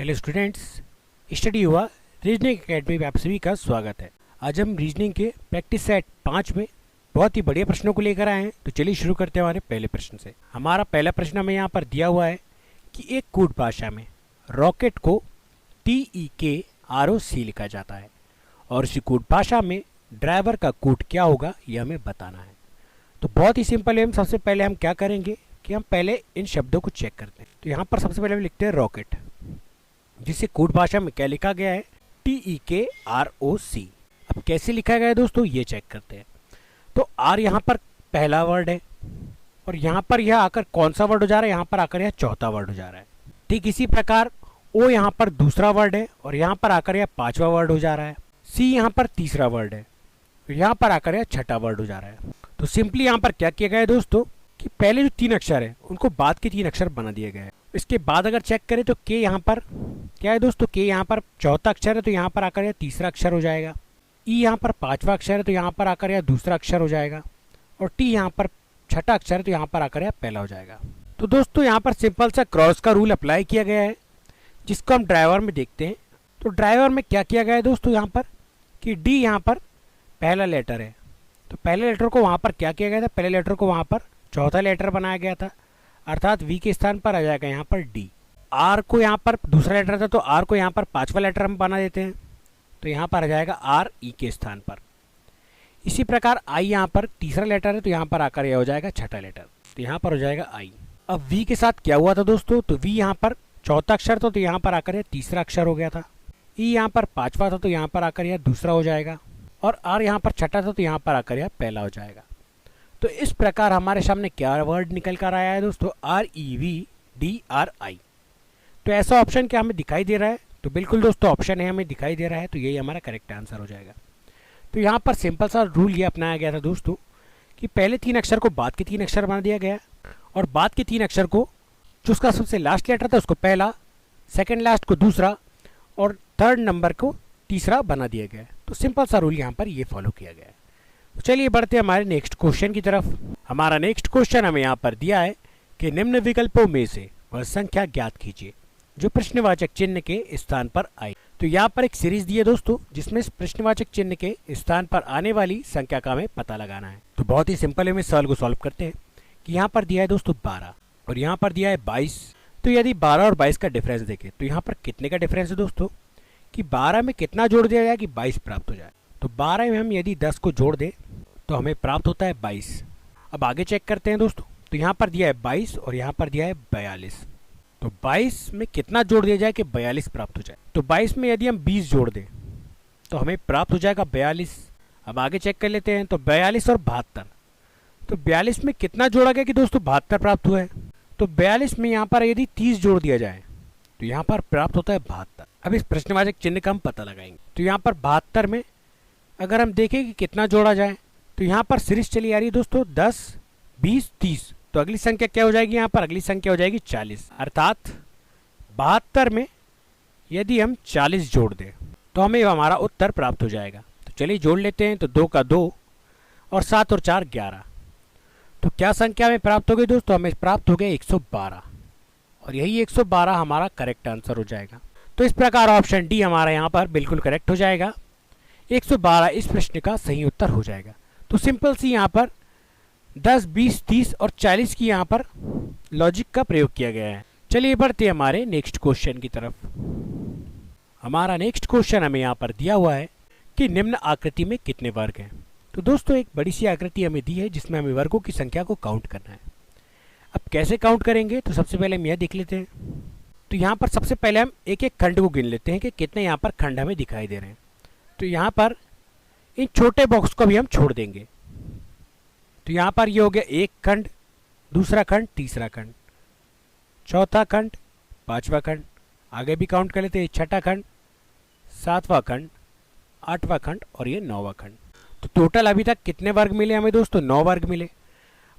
Hello students, study हुआ reasoning academy में आप सभी का स्वागत है। आज हम रीजनिंग के प्रैक्टिस सेट 5 में बहुत ही बढ़िया प्रश्नों को लेकर आए हैं। तो चलिए शुरू करते हैं हमारे पहले प्रश्न से। हमारा पहला प्रश्न हमें यहाँ पर दिया हुआ है कि एक कूट भाषा में रॉकेट को TEKROC लिखा जाता है और इसी कूट भाषा में ड्राइवर का कूट क्या होगा यह हमें बताना है। तो बहुत ही सिंपल है। हम सबसे पहले हम क्या करेंगे कि हम पहले इन शब्दों को चेक करते हैं। तो यहाँ पर सबसे पहले हम लिखते हैं रॉकेट, जिसे कूट भाषा में क्या लिखा गया है TEKROC। अब कैसे लिखा गया है दोस्तों ये चेक करते हैं। तो R यहाँ पर पहला वर्ड है और यहाँ पर यह आकर कौन सा वर्ड हो जा रहा है, यहाँ पर आकर यह चौथा वर्ड हो जा रहा है। ठीक इसी प्रकार O यहाँ पर दूसरा वर्ड है और यहाँ पर आकर यह पांचवा वर्ड हो जा रहा है। C यहाँ पर तीसरा वर्ड है, यहाँ पर आकर यह छठा वर्ड हो जा रहा है। तो सिंपली यहाँ पर क्या किया गया है दोस्तों कि पहले जो 3 अक्षर है उनको बाद के 3 अक्षर बना दिए गए हैं। इसके बाद अगर चेक करें तो के यहाँ पर क्या है दोस्तों, के यहाँ पर चौथा अक्षर है तो यहाँ पर आकर यह तीसरा अक्षर हो जाएगा। ई यहाँ पर पांचवा अक्षर है तो यहाँ पर आकर यह दूसरा अक्षर हो जाएगा और टी यहाँ पर छठा अक्षर है तो यहाँ पर आकर यह पहला हो जाएगा। तो दोस्तों यहाँ पर सिंपल सा क्रॉस का रूल अप्लाई किया गया है, जिसको हम ड्राइवर में देखते हैं। तो ड्राइवर में क्या किया गया है दोस्तों यहाँ पर कि डी यहाँ पर पहला लेटर है, तो पहले लेटर को वहाँ पर क्या किया गया था, पहले लेटर को वहाँ पर चौथा लेटर बनाया गया था, अर्थात वी के स्थान पर आ जाएगा यहाँ पर डी। आर को यहाँ पर दूसरा लेटर था तो आर को यहाँ पर पांचवा लेटर हम बना देते हैं, तो यहाँ पर आ जाएगा आर ई के स्थान पर। इसी प्रकार आई यहाँ पर तीसरा लेटर है तो यहाँ पर आकर यह हो जाएगा छठा लेटर, तो यहाँ पर हो जाएगा आई। अब वी के साथ क्या हुआ था दोस्तों, तो वी यहाँ पर चौथा अक्षर था तो यहाँ पर आकर यह तीसरा अक्षर हो गया था। ई यहाँ पर पांचवा था तो यहाँ पर आकर यह दूसरा हो जाएगा और आर यहाँ पर छठा था तो यहाँ पर आकर यह पहला हो जाएगा। तो इस प्रकार हमारे सामने क्या वर्ड निकल कर आया है दोस्तों, REVDRI। तो ऐसा ऑप्शन क्या हमें दिखाई दे रहा है, तो बिल्कुल दोस्तों ऑप्शन है हमें दिखाई दे रहा है, तो यही हमारा करेक्ट आंसर हो जाएगा। तो यहाँ पर सिंपल सा रूल ये अपनाया गया था दोस्तों कि पहले 3 अक्षर को बाद के 3 अक्षर बना दिया गया और बाद के 3 अक्षर को जो उसका सबसे लास्ट लेटर था उसको पहला, सेकेंड लास्ट को दूसरा और थर्ड नंबर को तीसरा बना दिया गया। तो सिंपल सा रूल यहाँ पर ये फॉलो किया गया है। तो चलिए बढ़ते हैं हमारे नेक्स्ट क्वेश्चन की तरफ। हमारा नेक्स्ट क्वेश्चन हमें यहाँ पर दिया है कि निम्न विकल्पों में से वह संख्या ज्ञात कीजिए जो प्रश्नवाचक चिन्ह के स्थान पर आई। तो यहाँ पर एक सीरीज दी है दोस्तों, जिसमें प्रश्नवाचक चिन्ह के स्थान पर आने वाली संख्या का हमें पता लगाना है। तो बहुत ही सिंपल है, हम इस सवाल को सॉल्व करते हैं कि यहाँ पर दिया है दोस्तों 12 और यहाँ पर दिया है 22। तो यदि 12 और 22 का डिफरेंस देखें तो यहाँ पर कितने का डिफरेंस है दोस्तों कि 12 में कितना जोड़ दिया जाए कि 22 प्राप्त हो जाए। तो 12 में हम यदि 10 को जोड़ दें तो हमें प्राप्त होता है 22। अब आगे चेक करते हैं दोस्तों। तो यहाँ पर दिया है 22 और यहाँ पर दिया है 42। तो 22 में कितना जोड़ दिया जाए कि 42 प्राप्त हो जाए। तो 22 में यदि हम 20 जोड़ दें तो हमें प्राप्त हो जाएगा 42। अब आगे चेक कर लेते हैं। तो 42 और 72, तो 42 में कितना जोड़ा गया कि दोस्तों 72 प्राप्त हुआ है। तो 42 में यहाँ पर यदि 30 जोड़ दिया जाए तो यहाँ पर प्राप्त होता है 72। अब इस प्रश्नवाचक चिन्ह का हम पता लगाएंगे। तो यहाँ पर 72 में अगर हम देखें कि कितना जोड़ा जाए तो यहाँ पर सीरीज चली आ रही है दोस्तों 10, 20, 30। तो अगली संख्या क्या हो जाएगी, यहाँ पर अगली संख्या हो जाएगी 40। अर्थात 72 में यदि हम 40 जोड़ दें तो हमें हमारा उत्तर प्राप्त हो जाएगा। तो चलिए जोड़ लेते हैं। तो 2 का 2 और 7 और 4 11। तो क्या संख्या हमें प्राप्त हो गई दोस्तों, हमें प्राप्त हो गया 112 और यही 112 हमारा करेक्ट आंसर हो जाएगा। तो इस प्रकार ऑप्शन डी हमारा यहाँ पर बिल्कुल करेक्ट हो जाएगा। 112 इस प्रश्न का सही उत्तर हो जाएगा। तो सिंपल सी यहाँ पर 10, 20, 30 और 40 की यहाँ पर लॉजिक का प्रयोग किया गया है। चलिए बढ़ते हैं हमारे नेक्स्ट क्वेश्चन की तरफ। हमारा नेक्स्ट क्वेश्चन हमें यहाँ पर दिया हुआ है कि निम्न आकृति में कितने वर्ग हैं। तो दोस्तों एक बड़ी सी आकृति हमें दी है जिसमें हमें वर्गों की संख्या को काउंट करना है। अब कैसे काउंट करेंगे, तो सबसे पहले हम यह देख लेते हैं। तो यहाँ पर सबसे पहले हम एक एक खंड को गिन लेते हैं कि कितने यहाँ पर खंड हमें दिखाई दे रहे हैं। तो यहाँ पर इन छोटे बॉक्स को भी हम छोड़ देंगे। तो यहाँ पर ये हो गया एक खंड, दूसरा खंड, तीसरा खंड, चौथा खंड, पांचवा खंड, आगे भी काउंट कर लेते हैं, छठा खंड, सातवां खंड, आठवां खंड और ये 9वां खंड। तो टोटल अभी तक कितने वर्ग मिले हमें दोस्तों, 9 वर्ग मिले।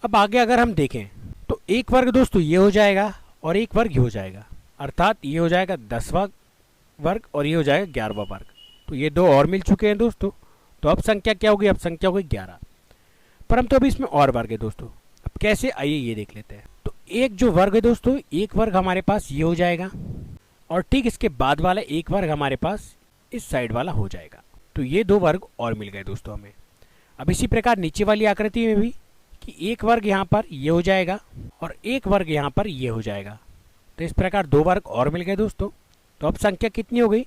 अब आगे अगर हम देखें तो एक वर्ग दोस्तों ये हो जाएगा और एक वर्ग ये हो जाएगा, अर्थात ये हो जाएगा 10वां वर्ग और ये हो जाएगा 11वां वर्ग। तो ये 2 और मिल चुके हैं दोस्तों। तो अब संख्या क्या होगी, अब संख्या होगी 11। परंतु अभी इसमें और वर्ग है दोस्तों। अब कैसे, आइए ये देख लेते हैं। तो एक जो वर्ग है दोस्तों, एक वर्ग हमारे पास ये हो जाएगा और ठीक इसके बाद वाला एक वर्ग हमारे पास इस साइड वाला हो जाएगा। तो ये 2 वर्ग और मिल गए दोस्तों हमें। अब इसी प्रकार नीचे वाली आकृति में भी कि एक वर्ग यहाँ पर ये हो जाएगा और एक वर्ग यहाँ पर ये हो जाएगा। तो इस प्रकार 2 वर्ग और मिल गए दोस्तों। तो अब संख्या कितनी हो गई?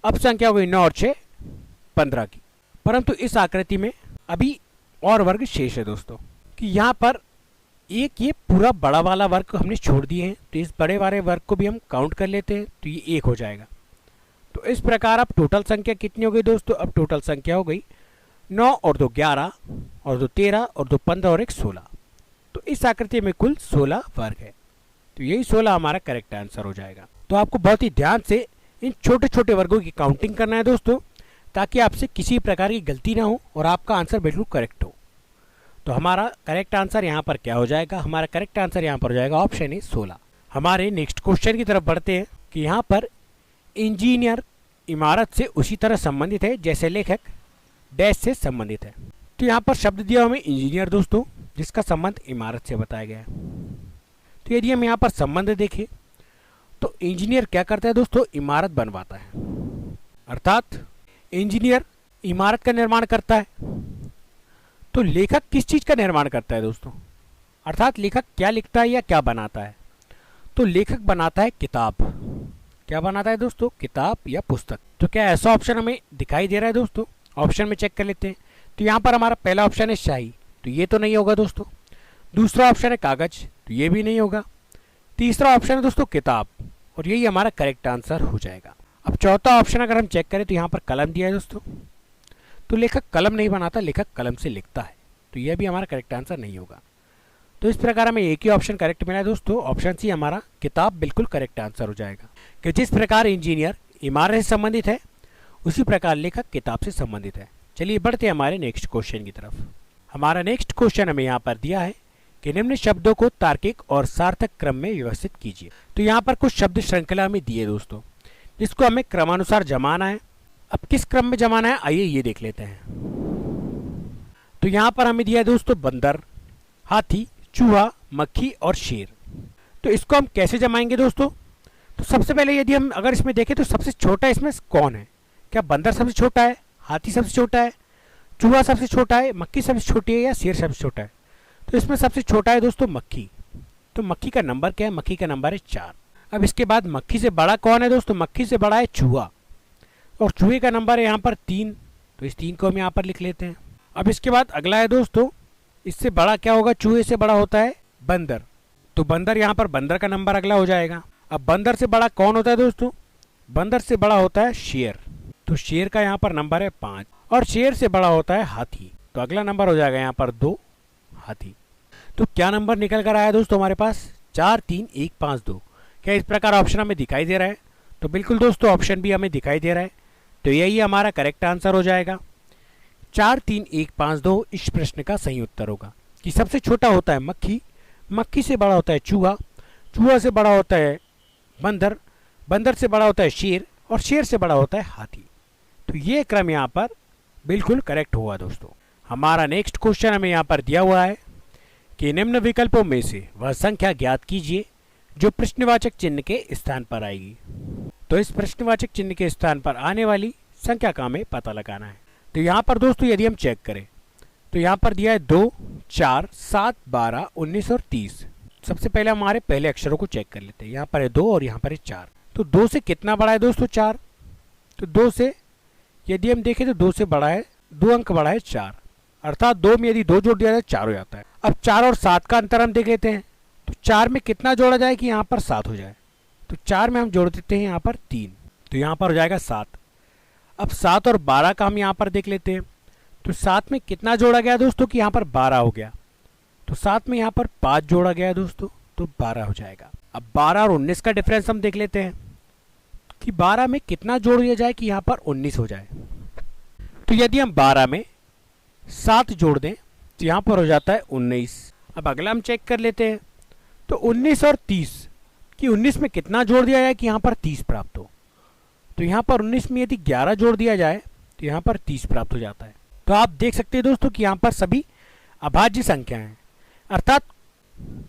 अब संख्या हो गई 9 और 6 15 की। परंतु इस आकृति में अभी और वर्ग शेष है दोस्तों, कि यहाँ पर एक ये पूरा बड़ा वाला वर्ग को हमने छोड़ दिए हैं। तो इस बड़े वाले वर्ग को भी हम काउंट कर लेते हैं, तो ये 1 हो जाएगा। तो इस प्रकार अब टोटल संख्या कितनी हो गई दोस्तों? अब टोटल संख्या हो गई 9 और 2 11 और 2 13 और 2 15 और 1 16। तो इस आकृति में कुल 16 वर्ग है। तो यही 16 हमारा करेक्ट आंसर हो जाएगा। तो आपको बहुत ही ध्यान से इन छोटे छोटे वर्गों की काउंटिंग करना है दोस्तों, ताकि आपसे किसी प्रकार की गलती ना हो और आपका आंसर बिल्कुल करेक्ट हो। तो हमारा करेक्ट आंसर यहाँ पर क्या हो जाएगा? हमारा करेक्ट आंसर यहाँ पर हो जाएगा ऑप्शन ए 16। हमारे नेक्स्ट क्वेश्चन की तरफ बढ़ते हैं कि यहाँ पर इंजीनियर इमारत से उसी तरह संबंधित है जैसे लेखक डैश से संबंधित है। तो यहाँ पर शब्द दिया हमें इंजीनियर दोस्तों, जिसका संबंध इमारत से बताया गया है। तो यदि हम यहाँ पर संबंध देखें तो इंजीनियर क्या करता है दोस्तों? इमारत बनवाता है, अर्थात इंजीनियर इमारत का निर्माण करता है। तो लेखक किस चीज का निर्माण करता है दोस्तों? अर्थात लेखक क्या लिखता है या क्या बनाता है? तो लेखक बनाता है किताब। क्या बनाता है दोस्तों? किताब या पुस्तक। तो क्या ऐसा ऑप्शन हमें दिखाई दे रहा है दोस्तों? ऑप्शन में चेक कर लेते हैं। तो यहाँ पर हमारा पहला ऑप्शन है शाही, तो ये तो नहीं होगा दोस्तों। दूसरा ऑप्शन है कागज, तो ये भी नहीं होगा। तीसरा ऑप्शन है दोस्तों किताब, और यही हमारा करेक्ट आंसर हो जाएगा। अब चौथा ऑप्शन अगर हम चेक करें तो यहाँ पर कलम दिया है दोस्तों। तो लेखक कलम नहीं बनाता, लेखक कलम से लिखता है। तो यह भी हमारा करेक्ट आंसर नहीं होगा। तो इस प्रकार हमें एक ही ऑप्शन करेक्ट मिला है दोस्तों, ऑप्शन सी हमारा किताब बिल्कुल करेक्ट आंसर हो जाएगा। कि जिस प्रकार इंजीनियर इमारत से संबंधित है, उसी प्रकार लेखक किताब से संबंधित है। चलिए बढ़ते हैं हमारे नेक्स्ट क्वेश्चन की तरफ। हमारा नेक्स्ट क्वेश्चन हमें यहाँ पर दिया है कि निम्न शब्दों को तार्किक और सार्थक क्रम में व्यवस्थित कीजिए। तो यहाँ पर कुछ शब्द श्रृंखला में दिए दोस्तों, जिसको हमें क्रमानुसार जमाना है। अब किस क्रम में जमाना है आइए ये देख लेते हैं। तो यहाँ पर हमें दिया है दोस्तों बंदर, हाथी, चूहा, मक्खी और शेर। तो इसको हम कैसे जमाएंगे दोस्तों? तो सबसे पहले यदि हम अगर इसमें देखें तो सबसे छोटा इसमें कौन है? क्या बंदर सबसे छोटा है, हाथी सबसे छोटा है, चूहा सबसे छोटा है, मक्खी सबसे छोटी है या शेर सबसे छोटा है? तो इसमें सबसे छोटा है दोस्तों मक्खी। तो मक्खी का नंबर क्या है? मक्खी का नंबर है 4। अब इसके बाद मक्खी से बड़ा कौन है दोस्तों? मक्खी से बड़ा है चूहा, और चूहे का नंबर है यहाँ पर 3। तो इस 3 को हम यहाँ पर लिख लेते हैं। अब इसके बाद अगला है दोस्तों, इससे बड़ा क्या होगा? चूहे से बड़ा होता है बंदर। तो बंदर यहाँ पर बंदर का नंबर अगला हो जाएगा। अब बंदर से बड़ा कौन होता है दोस्तों? बंदर से बड़ा होता है शेर। तो शेर का यहाँ पर नंबर है 5, और शेर से बड़ा होता है हाथी। तो अगला नंबर हो जाएगा यहाँ पर 2, हाथी। तो क्या नंबर निकल कर आया दोस्तों हमारे पास? 4 3 1 5 2। क्या इस प्रकार ऑप्शन हमें दिखाई दे रहा है? तो बिल्कुल दोस्तों ऑप्शन भी हमें दिखाई दे रहा है। तो यही हमारा करेक्ट आंसर हो जाएगा। 4 3 1 5 2 इस प्रश्न का सही उत्तर होगा। कि सबसे छोटा होता है मक्खी, मक्खी से बड़ा होता है चूहा, चूहा से बड़ा होता है बंदर, बंदर से बड़ा होता है शेर, और शेर से बड़ा होता है हाथी। तो ये क्रम यहाँ पर बिल्कुल करेक्ट हुआ दोस्तों। हमारा नेक्स्ट क्वेश्चन हमें यहाँ पर दिया हुआ है कि निम्न विकल्पों में से वह संख्या ज्ञात कीजिए जो प्रश्नवाचक चिन्ह के स्थान पर आएगी। तो इस प्रश्नवाचक चिन्ह के स्थान पर आने वाली संख्या का हमें पता लगाना है। तो यहाँ पर दोस्तों यदि हम चेक करें तो यहाँ पर दिया है 2 4 7 12 19 और 30। सबसे पहले हमारे पहले अक्षरों को चेक कर लेते हैं। यहाँ पर है 2 और यहाँ पर है 4। तो 2 से कितना बड़ा है दोस्तों? 4। तो 2 से यदि हम देखें तो 2 से बड़ा है, 2 अंक बड़ा है 4, अर्थात 2 में यदि 2 जोड़ दिया जाए 4 हो जाता है। अब 4 और 7 का अंतर हम देख लेते हैं। तो 4 में कितना जोड़ा जाए कि यहाँ पर 7 हो जाए? तो 4 में हम जोड़ देते हैं यहाँ पर 3, तो यहाँ पर हो जाएगा 7। अब 7 और 12 का हम यहाँ पर देख लेते हैं। तो 7 में कितना जोड़ा गया दोस्तों कि यहाँ पर 12 हो गया। तो 7 में यहाँ पर 5 जोड़ा गया दोस्तों, तो 12 हो जाएगा। अब 12 और 19 का डिफरेंस हम देख लेते हैं कि 12 में कितना जोड़ दिया जाए कि यहाँ पर 19 हो जाए। तो यदि हम 12 में 7 जोड़ दें तो यहाँ पर हो जाता है 19। अब अगला हम चेक कर लेते हैं। तो 19 और 30 कि 19 में कितना जोड़ दिया जाए कि यहाँ पर 30 प्राप्त हो। तो यहाँ पर 19 में यदि 11 जोड़ दिया जाए तो यहाँ पर 30 प्राप्त हो जाता है। तो आप देख सकते हैं दोस्तों कि यहाँ पर सभी अभाज्य संख्या हैं, अर्थात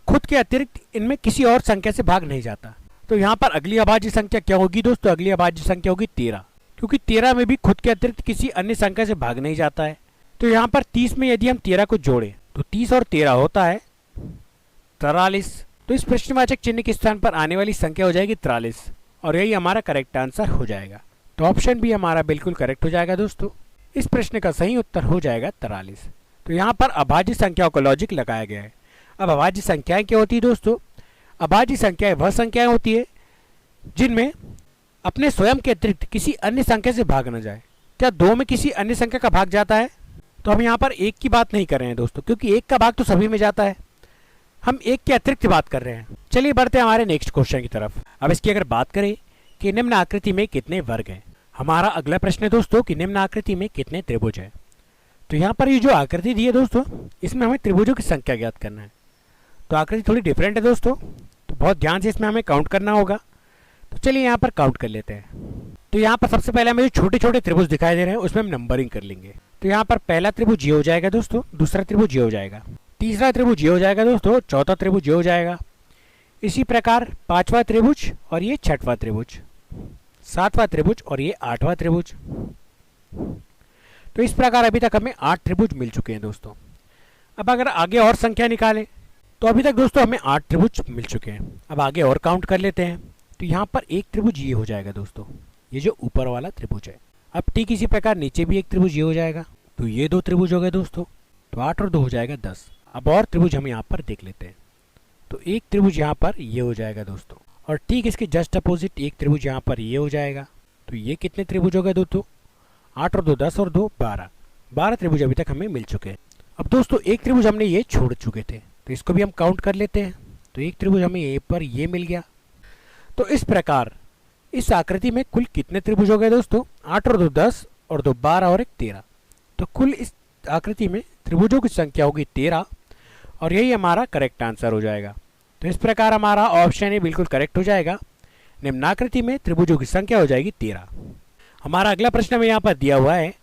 खुद के अतिरिक्त इनमें किसी और संख्या से भाग नहीं जाता। तो यहाँ पर अगली अभाज्य संख्या क्या होगी दोस्तों? अगली अभाज्य संख्या होगी 13, क्योंकि 13 में भी खुद के अतिरिक्त किसी अन्य संख्या से भाग नहीं जाता है। तो यहाँ पर 30 में यदि हम 13 को जोड़ें तो 30 और 13 होता है 43। तो इस प्रश्नवाचक चिन्ह के स्थान पर आने वाली संख्या हो जाएगी 43 और यही हमारा करेक्ट आंसर हो जाएगा। तो ऑप्शन भी हमारा बिल्कुल करेक्ट हो जाएगा दोस्तों। इस प्रश्न का सही उत्तर हो जाएगा 43। तो यहाँ पर अभाज्य संख्याओं का लॉजिक लगाया गया है। अब अभाज्य संख्याएं क्या होती है दोस्तों? अभाज्य संख्याएं वह संख्याएं होती है जिनमें अपने स्वयं के अतिरिक्त किसी अन्य संख्या से भाग न जाए। क्या 2 में किसी अन्य संख्या का भाग जाता है? तो हम यहाँ पर 1 की बात नहीं कर रहे हैं दोस्तों, क्योंकि 1 का भाग तो सभी में जाता है। हम 1 के अतिरिक्त बात कर रहे हैं। चलिए बढ़ते हैं हमारे नेक्स्ट क्वेश्चन की तरफ। अब इसकी अगर बात करें कि निम्न आकृति में कितने वर्ग हैं, हमारा अगला प्रश्न है दोस्तों कि निम्न आकृति में कितने त्रिभुज हैं। तो यहाँ पर ये जो आकृति दी है दोस्तों, इसमें हमें त्रिभुजों की संख्या ज्ञात करना है। तो आकृति थोड़ी डिफरेंट है दोस्तों, तो बहुत ध्यान से इसमें हमें काउंट करना होगा। तो चलिए यहाँ पर काउंट कर लेते हैं। तो यहाँ पर सबसे पहले हमें जो छोटे छोटे त्रिभुज दिखाई दे रहे हैं उसमें हम नंबरिंग कर लेंगे। तो यहाँ पर पहला त्रिभुज ये हो जाएगा दोस्तों, दूसरा त्रिभुज ये हो जाएगा, तीसरा त्रिभुज ये हो जाएगा दोस्तों, चौथा त्रिभुज ये हो जाएगा, इसी प्रकार पांचवा त्रिभुज और ये छठवां त्रिभुज, सातवां त्रिभुज और ये आठवां त्रिभुज। तो इस प्रकार अभी तक हमें 8 त्रिभुज मिल चुके हैं दोस्तों। अब अगर आगे और संख्या निकालें तो अभी तक दोस्तों हमें 8 त्रिभुज मिल चुके हैं। अब आगे और काउंट कर लेते हैं। तो यहाँ पर एक त्रिभुज ये हो जाएगा दोस्तों, ये जो ऊपर वाला त्रिभुज है। अब ठीक इसी प्रकार नीचे भी एक त्रिभुज ये हो जाएगा। तो ये 2 त्रिभुज हो गए दोस्तों। तो 8 और 2 हो जाएगा 10। अब और त्रिभुज हम यहाँ पर देख लेते हैं। तो एक त्रिभुज यहाँ पर ये हो जाएगा दोस्तों, और ठीक इसके जस्ट अपोजिट एक त्रिभुज यहाँ पर ये हो जाएगा। तो ये कितने त्रिभुज हो गए दोस्तों? 8 और 2 10 और 2 12। 12 त्रिभुज अभी तक हमें मिल चुके हैं। अब दोस्तों एक त्रिभुज हमने ये छोड़ चुके थे, तो इसको भी हम काउंट कर लेते हैं। तो एक त्रिभुज हमें ये पर ये मिल गया। तो इस प्रकार इस आकृति में कुल कितने त्रिभुज हो गए दोस्तों? 8 और 2 10 और 2 12 और 1 13। तो कुल इस आकृति में त्रिभुजों की संख्या होगी 13 और यही हमारा करेक्ट आंसर हो जाएगा। तो इस प्रकार हमारा ऑप्शन ए बिल्कुल करेक्ट हो जाएगा। निम्नाकृति में त्रिभुजों की संख्या हो जाएगी 13। हमारा अगला प्रश्न हमें यहाँ पर दिया हुआ है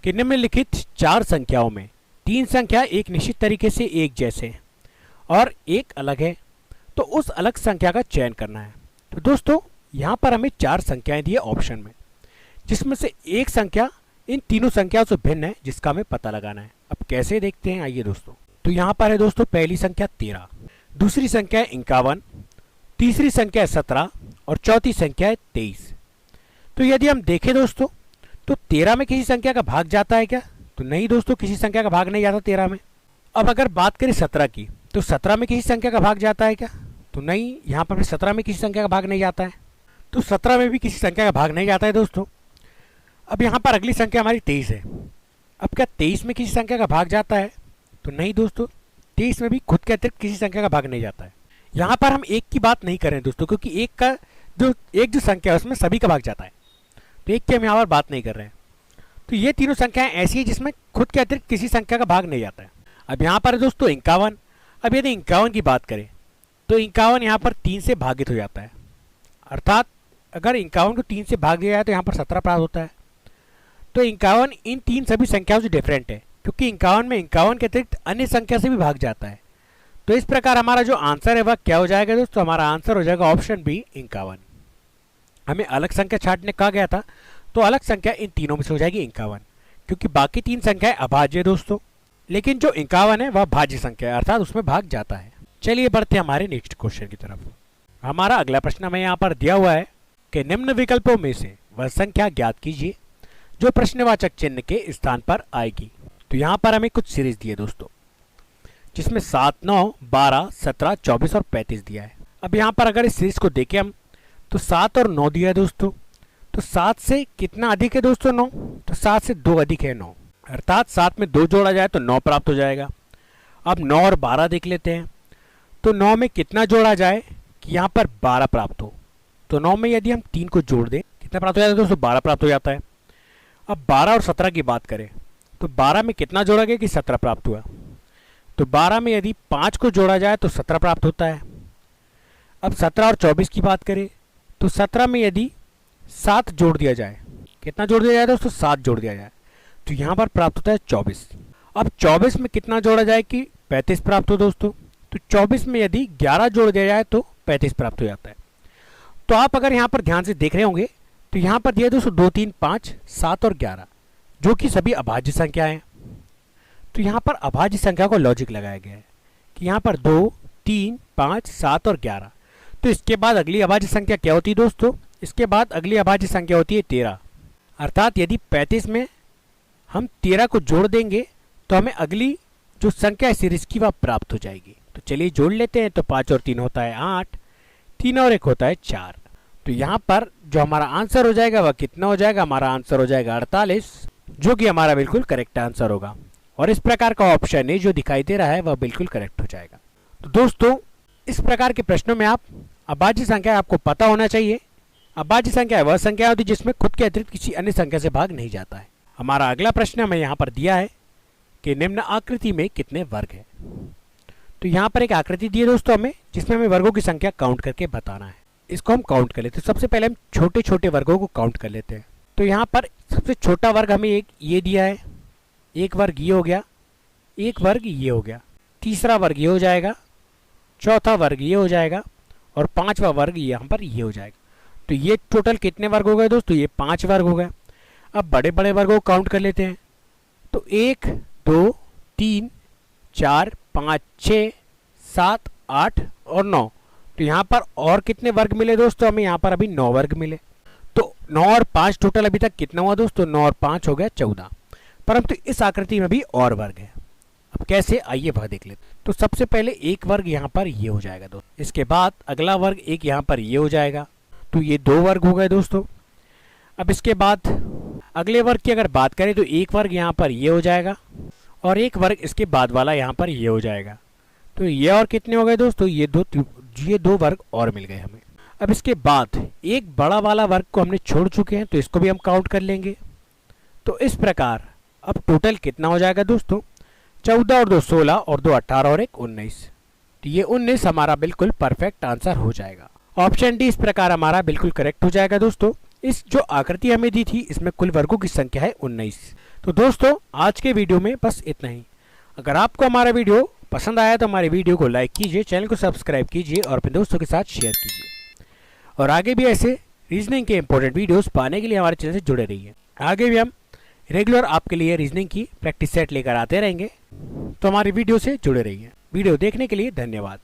कि निम्नलिखित 4 संख्याओं में 3 संख्या एक निश्चित तरीके से एक जैसे और एक अलग है, तो उस अलग संख्या का चयन करना है। तो दोस्तों यहाँ पर हमें 4 संख्याएं दी है ऑप्शन में, जिसमें से एक संख्या इन तीनों संख्याओं से भिन्न है, जिसका हमें पता लगाना है। अब कैसे देखते हैं, आइए दोस्तों। तो यहाँ पर है दोस्तों पहली संख्या 13, दूसरी संख्या है 51, तीसरी संख्या है 17 और चौथी संख्या है 23। तो यदि हम देखें दोस्तों तो 13 में किसी संख्या का भाग जाता है क्या? तो नहीं दोस्तों, किसी संख्या का भाग नहीं जाता 13 में। अब अगर बात करें 17 की, तो 17 में किसी संख्या का भाग जाता है क्या? तो नहीं, यहाँ पर 17 में किसी संख्या का भाग नहीं जाता है। तो 17 में भी किसी संख्या का भाग नहीं जाता है दोस्तों। अब यहाँ पर अगली संख्या हमारी 23 है। अब क्या 23 में किसी संख्या का भाग जाता है? तो नहीं दोस्तों, 23 में भी खुद के अतिरिक्त किसी संख्या का भाग नहीं जाता है। यहाँ पर हम एक की बात नहीं करें दोस्तों, क्योंकि एक जो संख्या है उसमें सभी का भाग जाता है, तो एक की हम यहाँ पर बात नहीं कर रहे हैं। तो ये तीनों संख्याएं ऐसी है जिसमें खुद के अतिरिक्त किसी संख्या का भाग नहीं जाता है। अब यहाँ पर है दोस्तों 51। अब यदि 51 की बात करें तो 51 यहाँ पर 3 से भागित हो जाता है, अर्थात अगर 51 को 3 से भाग दिया जाए तो यहाँ पर 17 प्राप्त होता है। तो 51 इन 3 सभी संख्याओं से डिफरेंट है, क्योंकि 51 में 51 के अतिरिक्त अन्य संख्या से भी भाग जाता है। तो इस प्रकार हमारा जो आंसर है वह क्या हो जाएगा दोस्तों? हमारा आंसर हो जाएगा ऑप्शन बी 51। हमें अलग संख्या छांटने कहा गया था, तो अलग संख्या इन तीनों में से हो जाएगी 51, क्योंकि बाकी 3 संख्याएं अभाज्य है दोस्तों, लेकिन जो 51 है वह भाज्य संख्या है, अर्थात उसमें भाग जाता है। चलिए बढ़ते हैं हमारे नेक्स्ट क्वेश्चन की तरफ। हमारा अगला प्रश्न हमें यहाँ पर दिया हुआ है कि निम्न विकल्पों में से वह संख्या ज्ञात कीजिए जो प्रश्नवाचक चिन्ह के स्थान पर आएगी। तो यहाँ पर हमें कुछ सीरीज दी है दोस्तों, जिसमें 7 9 12 17 24 और 35 दिया है। अब यहाँ पर अगर इस सीरीज को देखें हम, तो 7 और 9 दिया है दोस्तों। तो 7 से कितना अधिक है दोस्तों? 9। तो 7 से 2 अधिक है 9, अर्थात 7 में 2 जोड़ा जाए तो 9 प्राप्त हो जाएगा। अब 9 और 12 देख लेते हैं। तो 9 में कितना जोड़ा जाए कि यहाँ पर 12 प्राप्त हो? तो 9 में यदि हम 3 को जोड़ दें, कितना प्राप्त हो जाता है दोस्तों? 12 प्राप्त हो जाता है। अब 12 और 17 की बात करें तो 12 में कितना जोड़ा गया कि 17 प्राप्त हुआ? तो 12 में यदि 5 को जोड़ा जाए तो 17 प्राप्त होता है। अब 17 और 24 की बात करें तो 17 में यदि 7 जोड़ दिया जाए, कितना जोड़ दिया जाए दोस्तों? 7 जोड़ दिया जाए, तो यहाँ पर प्राप्त होता है 24। अब 24 में कितना जोड़ा जाए कि 35 प्राप्त हो दोस्तों? तो 24 में यदि 11 जोड़ दिया जाए तो 35 प्राप्त हो जाता है। तो आप अगर यहाँ पर ध्यान से देख रहे होंगे तो यहाँ पर दिया दोस्तों 2, 3, 5, 7 और 11 जो कि सभी अभाज्य संख्या हैं। तो यहाँ पर अभाज्य संख्या को लॉजिक लगाया गया है कि यहाँ पर 2, 3, 5, 7 और 11। तो इसके बाद अगली अभाज्य संख्या क्या होती है दोस्तों? इसके बाद अगली अभाज्य संख्या होती है 13। अर्थात यदि 35 में हम 13 को जोड़ देंगे तो हमें अगली जो संख्या है सीरीज की वह प्राप्त हो जाएगी। तो चलिए जोड़ लेते हैं। तो 5 और 3 होता है 8, 3 और 1 होता है 4। तो यहाँ पर जो हमारा आंसर हो जाएगा वह कितना हो जाएगा? हमारा आंसर हो जाएगा 48, जो कि हमारा बिल्कुल करेक्ट आंसर होगा। और इस प्रकार का ऑप्शन ए जो दिखाई दे रहा है वह बिल्कुल करेक्ट हो जाएगा। तो दोस्तों इस प्रकार के प्रश्नों में आप अभाज्य संख्या आपको पता होना चाहिए। अभाज्य संख्या वह संख्या होती है जिसमें खुद के अतिरिक्त किसी अन्य संख्या से भाग नहीं जाता है। हमारा अगला प्रश्न हमें यहाँ पर दिया है कि निम्न आकृति में कितने वर्ग है। तो यहाँ पर एक आकृति दी है दोस्तों हमें, जिसमें हमें वर्गों की संख्या काउंट करके बताना है। इसको हम काउंट कर लेते हैं। सबसे पहले हम छोटे छोटे वर्गों को काउंट कर लेते हैं। तो यहाँ पर सबसे छोटा वर्ग हमें एक ये दिया है, एक वर्ग ये हो गया, एक वर्ग ये हो गया, तीसरा वर्ग ये हो जाएगा, चौथा वर्ग ये हो जाएगा और पांचवा वर्ग यहाँ पर ये हो जाएगा। तो ये टोटल कितने वर्ग हो गए दोस्तों? ये 5 वर्ग हो गए। अब बड़े बड़े वर्गों को काउंट कर लेते हैं। तो 1, 2, 3, 4, 5, 6, 7, 8 और 9। तो यहाँ पर और कितने वर्ग मिले दोस्तों? हमें यहाँ पर अभी 9 वर्ग मिले। तो 9 और 5 टोटल अभी तक कितना हुआ दोस्तों? 9 और 5 हो गया 14। परंतु इस आकृति में भी और वर्ग है। अब कैसे, आइए वह देख लेते हैं। तो सबसे पहले एक वर्ग यहाँ पर ये हो जाएगा दोस्तों। इसके बाद अगला वर्ग एक यहाँ पर ये हो जाएगा। तो ये 2 वर्ग हो गए दोस्तों। अब इसके बाद अगले वर्ग की अगर बात करें तो एक वर्ग यहाँ पर ये हो जाएगा और एक वर्ग इसके बाद वाला यहाँ पर ये हो जाएगा। तो ये और कितने हो गए दोस्तों? ये दो वर्ग और मिल गए हमें। अब इसके बाद एक बड़ा वाला वर्ग को हमने छोड़ चुके हैं, तो इसको भी हम काउंट कर लेंगे। तो इस प्रकार अब टोटल कितना हो जाएगा दोस्तों? 14 और 2 16 और 2 18 और 1 19। तो ये 19 हमारा बिल्कुल परफेक्ट आंसर हो जाएगा। ऑप्शन डी इस प्रकार हमारा बिल्कुल करेक्ट हो जाएगा दोस्तों। इस जो आकृति हमें दी थी इसमें कुल वर्गों की संख्या है 19। तो दोस्तों आज के वीडियो में बस इतना ही। अगर आपको हमारा वीडियो पसंद आया तो हमारे वीडियो को लाइक कीजिए, चैनल को सब्सक्राइब कीजिए और अपने दोस्तों के साथ शेयर कीजिए। और आगे भी ऐसे रीजनिंग के इंपॉर्टेंट वीडियोस पाने के लिए हमारे चैनल से जुड़े रहिए। आगे भी हम रेगुलर आपके लिए रीजनिंग की प्रैक्टिस सेट लेकर आते रहेंगे। तो हमारी वीडियो से जुड़े रहिए। वीडियो देखने के लिए धन्यवाद।